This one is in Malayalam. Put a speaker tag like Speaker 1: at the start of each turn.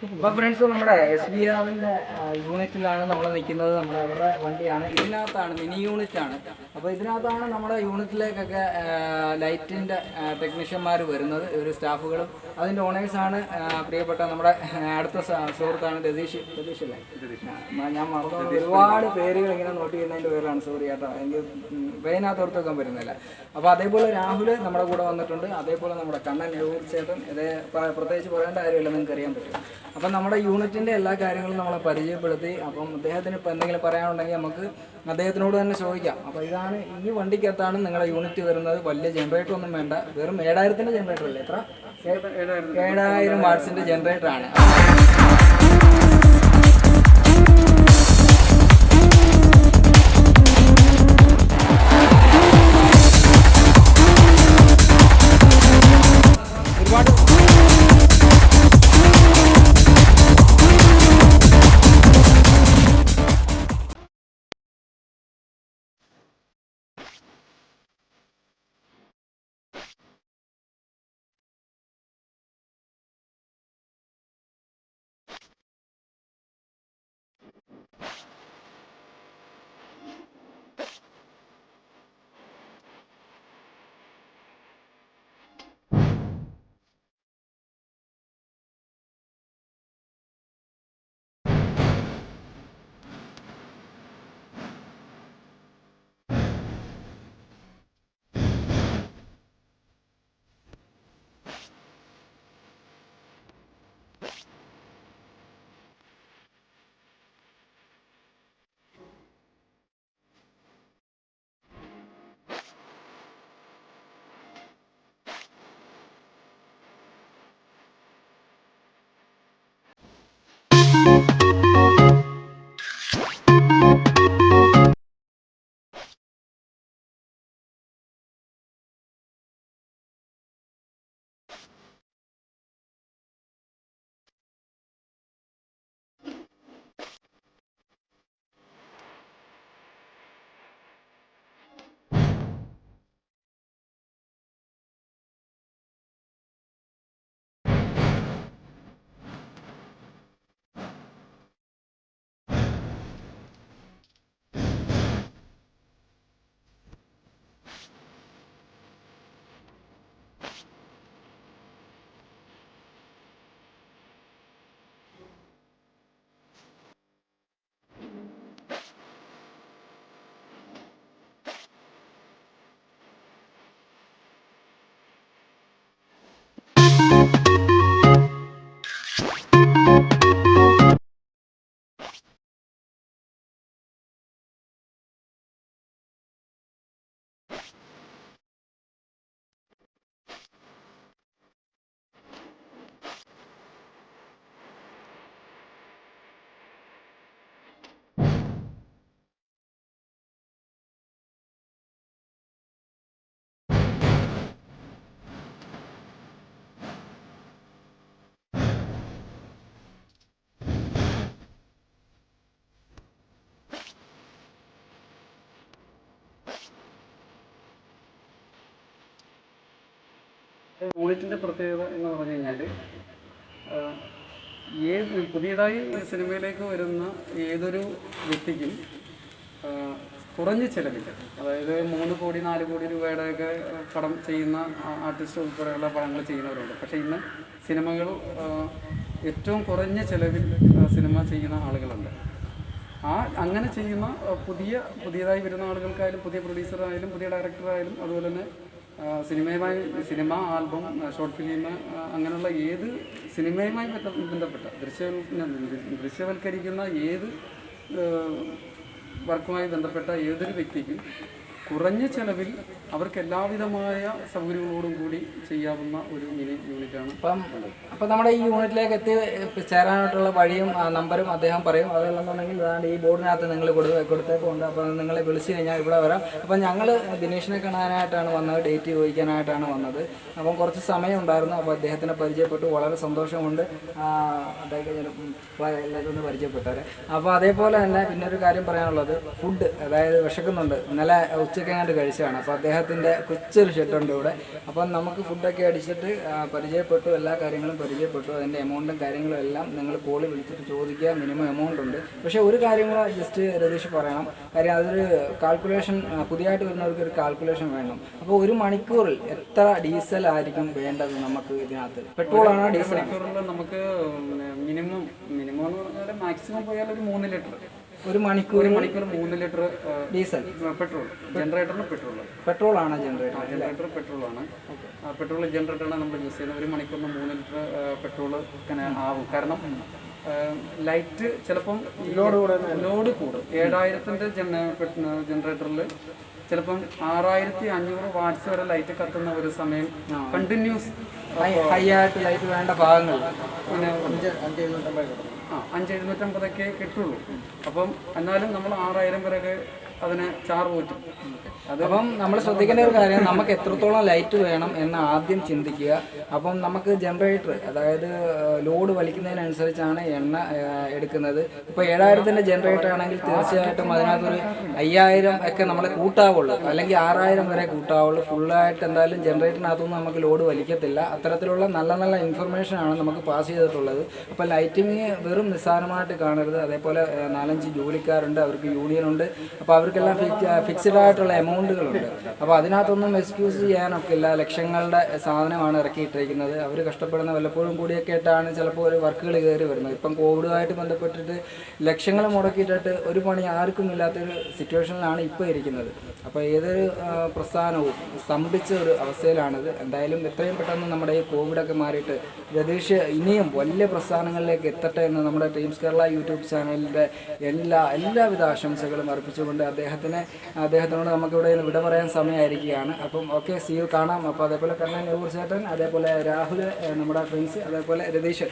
Speaker 1: അപ്പോൾ ഫ്രണ്ട്സ്, നമ്മുടെ SBRന്റെ യൂണിറ്റിലാണ് നമ്മൾ നിൽക്കുന്നത്. നമ്മുടെ അവരുടെ വണ്ടിയാണ്. ഇതിനകത്താണ് മിനി യൂണിറ്റാണ്. അപ്പോൾ ഇതിനകത്താണ് നമ്മുടെ യൂണിറ്റിലേക്കൊക്കെ ലൈറ്റിൻ്റെ ടെക്നീഷ്യന്മാർ വരുന്നത്. ഇവർ സ്റ്റാഫുകളും അതിൻ്റെ ഓണേഴ്സാണ് പ്രിയപ്പെട്ട നമ്മുടെ അടുത്ത സുഹൃത്താണ് രതീഷല്ലേ. ഞാൻ മറന്നു, ഒരുപാട് പേരുകൾ ഇങ്ങനെ നോട്ട് ചെയ്യുന്നതിൻ്റെ പേരാണ്. സോറി കേട്ടോ, എനിക്ക് വെയിനകത്ത് ഓർത്ത് വെക്കാൻ പറ്റുന്നില്ല. അപ്പോൾ അതേപോലെ രാഹുൽ നമ്മുടെ കൂടെ വന്നിട്ടുണ്ട്. അതേപോലെ നമ്മുടെ കണ്ണൻ ചേട്ടൻ. ഇത് പ്രത്യേകിച്ച് പറയേണ്ട കാര്യമില്ല, നിങ്ങൾക്ക് അറിയാൻ പറ്റും. അപ്പം നമ്മുടെ യൂണിറ്റിൻ്റെ എല്ലാ കാര്യങ്ങളും നമ്മളെ പരിചയപ്പെടുത്തി. അപ്പം അദ്ദേഹത്തിന് ഇപ്പോൾ എന്തെങ്കിലും പറയാനുണ്ടെങ്കിൽ നമുക്ക് അദ്ദേഹത്തിനോട് തന്നെ ചോദിക്കാം. അപ്പോൾ ഇതാണ്, ഈ വണ്ടിക്കകത്താണ് നിങ്ങളുടെ യൂണിറ്റ് വരുന്നത്. വലിയ ജനറേറ്റർ ഒന്നും വേണ്ട, വെറും 7000-ൻ്റെ ജനറേറ്റർ അല്ലേ? എത്ര? 7000 വാട്ട്സിൻ്റെ ജനറേറ്ററാണ്.
Speaker 2: യൂണിറ്റിൻ്റെ പ്രത്യേകത എന്ന് പറഞ്ഞു കഴിഞ്ഞാൽ പുതിയതായി സിനിമയിലേക്ക് വരുന്ന ഏതൊരു വ്യക്തിക്കും കുറഞ്ഞ ചിലവിൽ, അതായത് 3 കോടി 4 കോടി രൂപയുടെയൊക്കെ പടം ചെയ്യുന്ന ആർട്ടിസ്റ്റ് ഉൾപ്പെടെയുള്ള പടങ്ങൾ ചെയ്യുന്നവരുണ്ട്. പക്ഷേ ഇന്ന് സിനിമകൾ ഏറ്റവും കുറഞ്ഞ ചിലവിൽ സിനിമ ചെയ്യുന്ന ആളുകളുണ്ട്. അങ്ങനെ ചെയ്യുന്ന പുതിയതായി വരുന്ന ആളുകൾക്കായാലും, പുതിയ പ്രൊഡ്യൂസറായാലും, പുതിയ ഡയറക്ടറായാലും, അതുപോലെ തന്നെ സിനിമ, ആൽബം, ഷോർട്ട് ഫിലിം, അങ്ങനെയുള്ള ഏത് സിനിമയുമായി ബന്ധപ്പെട്ട ദൃശ്യവൽക്കരിക്കുന്ന ഏത് വർക്കുമായി ബന്ധപ്പെട്ട ഏതൊരു വ്യക്തിക്കും കുറഞ്ഞ ചെലവിൽ അവർക്ക് എല്ലാവിധമായ സൗകര്യങ്ങളോടും കൂടി ചെയ്യാവുന്ന ഒരു മിനി യൂണിറ്റാണ്.
Speaker 1: അപ്പം നമ്മുടെ ഈ യൂണിറ്റിലേക്ക് ചേരാനായിട്ടുള്ള വഴിയും നമ്പറും അദ്ദേഹം പറയും. അതല്ലെന്നുണ്ടെങ്കിൽ അതാണ്ട് ഈ ബോർഡിനകത്ത് നിങ്ങൾ കൊടുത്തേക്കുണ്ട്. അപ്പോൾ നിങ്ങളെ വിളിച്ചു കഴിഞ്ഞാൽ ഇവിടെ വരാം. അപ്പം ഞങ്ങൾ ദിനേശിനെ കാണാനായിട്ടാണ് വന്നത്, ഡേറ്റ് ചോദിക്കാനായിട്ടാണ് വന്നത്. അപ്പം കുറച്ച് സമയം ഉണ്ടായിരുന്നു. അപ്പോൾ അദ്ദേഹത്തിനെ പരിചയപ്പെട്ടു, വളരെ സന്തോഷമുണ്ട്. എല്ലാവരും ഒന്ന് പരിചയപ്പെട്ടവരെ. അപ്പോൾ അതേപോലെ തന്നെ പിന്നൊരു കാര്യം പറയാനുള്ളത്, ഫുഡ്, അതായത് വിശക്കുന്നുണ്ട്. ഇന്നലെ ഉച്ചയ്ക്ക് അങ്ങോട്ട് കഴിച്ചതാണ്. അപ്പോൾ അദ്ദേഹത്തിൻ്റെ കൊച്ചൊരു ഷെഡുണ്ട് ഇവിടെ. അപ്പം നമുക്ക് ഫുഡൊക്കെ അടിച്ചിട്ട് പരിചയപ്പെട്ടു, എല്ലാ കാര്യങ്ങളും പരിചയപ്പെട്ടു. അതിൻ്റെ എമൗണ്ടും കാര്യങ്ങളും എല്ലാം നിങ്ങൾ കോള് വിളിച്ചിട്ട് ചോദിക്കുക. മിനിമം എമൗണ്ട് ഉണ്ട്. പക്ഷേ ഒരു കാര്യം കൂടെ ജസ്റ്റ് രതീഷ് പറയണം. കാര്യം അതൊരു കാൽക്കുലേഷൻ, പുതിയതായിട്ട് വരുന്നവർക്ക് ഒരു കാൽക്കുലേഷൻ വേണം. അപ്പോൾ ഒരു മണിക്കൂറിൽ എത്ര ഡീസൽ ആയിരിക്കും വേണ്ടത് നമുക്ക് ഇതിനകത്ത്? പെട്രോളാണോ ഡീസൽ?
Speaker 2: നമുക്ക് മിനിമം എന്ന് പറഞ്ഞാൽ മാക്സിമം പോയാൽ ഒരു 3 ലിറ്റർ
Speaker 1: ഒരു മണിക്കൂർ
Speaker 2: 3 ലിറ്റർ ഡീസൽ പെട്രോൾ. ജനറേറ്ററിന്
Speaker 1: പെട്രോളാണ് ജനറേറ്റർ
Speaker 2: പെട്രോളാണ്. പെട്രോൾ ജനറേറ്ററാണ് നമ്മൾ യൂസ് ചെയ്യുന്നത്. ഒരു മണിക്കൂറിന് 3 ലിറ്റർ പെട്രോൾ ഇങ്ങനെ ആവും. കാരണം ലൈറ്റ് ചിലപ്പം ലോഡ് കൂടും. 7000-ന്റെ ജനറേറ്ററിൽ ചിലപ്പം 6500 വാട്ട്സ് വരെ ലൈറ്റ് കത്തുന്ന ഒരു സമയം കണ്ടിന്യൂസ്
Speaker 1: ഹൈ ആയിട്ട് ലൈറ്റ് വേണ്ട ഭാഗങ്ങൾ
Speaker 2: പിന്നെ 5750 കിട്ടുള്ളൂ. അപ്പം എന്നാലും നമ്മൾ 6000 വരെയൊക്കെ അതിനെ ചാർജ് പറ്റും.
Speaker 1: അപ്പം നമ്മൾ ശ്രദ്ധിക്കേണ്ട ഒരു കാര്യം, നമുക്ക് എത്രത്തോളം ലൈറ്റ് വേണം എന്ന് ആദ്യം ചിന്തിക്കുക. അപ്പം നമുക്ക് ജനറേറ്റർ, അതായത് ലോഡ് വലിക്കുന്നതിനനുസരിച്ചാണ് എണ്ണ എടുക്കുന്നത്. ഇപ്പോൾ 7000-ന്റെ ജനറേറ്റർ ആണെങ്കിൽ തീർച്ചയായിട്ടും അതിനകത്തൊരു 5000 ഒക്കെ നമ്മൾ കൂട്ടാവുള്ളൂ, അല്ലെങ്കിൽ 6000 വരെ കൂട്ടാവുള്ളൂ. ഫുള്ളായിട്ട് എന്തായാലും ജനറേറ്ററിനകത്തൊന്നും നമുക്ക് ലോഡ് വലിക്കത്തില്ല. അത്തരത്തിലുള്ള നല്ല നല്ല ഇൻഫർമേഷനാണ് നമുക്ക് പാസ് ചെയ്തിട്ടുള്ളത്. അപ്പോൾ ലൈറ്റിങ് വെറും നിസ്സാരമായിട്ട് കാണരുത്. അതേപോലെ 4-5 ജോലിക്കാരുണ്ട്, അവർക്ക് യൂണിയനുണ്ട്. അപ്പോൾ അവർക്കെല്ലാം ഫിക്സഡ് ആയിട്ടുള്ള എമൗണ്ടുകളുണ്ട്. അപ്പോൾ അതിനകത്തൊന്നും എക്സ്ക്യൂസ് ചെയ്യാനൊക്കില്ല. ലക്ഷങ്ങളുടെ സാധനമാണ് ഇറക്കിയിട്ടിരിക്കുന്നത്. അവർ കഷ്ടപ്പെടുന്ന വല്ലപ്പോഴും കൂടിയൊക്കെ ആയിട്ടാണ് ചിലപ്പോൾ ഒരു വർക്കുകൾ കയറി വരുന്നത്. ഇപ്പം കോവിഡുമായിട്ട് ബന്ധപ്പെട്ടിട്ട് ലക്ഷങ്ങൾ മുടക്കിയിട്ടിട്ട് ഒരു പണി ആർക്കും ഇല്ലാത്തൊരു സിറ്റുവേഷനിലാണ് ഇപ്പോൾ ഇരിക്കുന്നത്. അപ്പോൾ ഏതൊരു പ്രസ്ഥാനവും സ്തംഭിച്ച ഒരു അവസ്ഥയിലാണിത്. എന്തായാലും എത്രയും പെട്ടെന്ന് നമ്മുടെ ഈ കോവിഡൊക്കെ മാറിയിട്ട് രതീഷ് ഇനിയും വലിയ പ്രസ്ഥാനങ്ങളിലേക്ക് എത്തട്ടെ എന്ന് നമ്മുടെ ടീംസ് കേരള യൂട്യൂബ് ചാനലിൻ്റെ എല്ലാവിധ ആശംസകളും അർപ്പിച്ചുകൊണ്ട് അദ്ദേഹത്തിനോട് നമുക്കിവിടെ നിന്ന് വിട പറയാൻ സമയമായിരിക്കുകയാണ്. അപ്പം ഓക്കെ, സി യു, കാണാം. അപ്പോൾ അതേപോലെ കണ്ണൻ ചേട്ടൻ, അതേപോലെ രാഹുൽ, നമ്മുടെ ഫ്രണ്ട്സ്, അതേപോലെ രതീഷ്.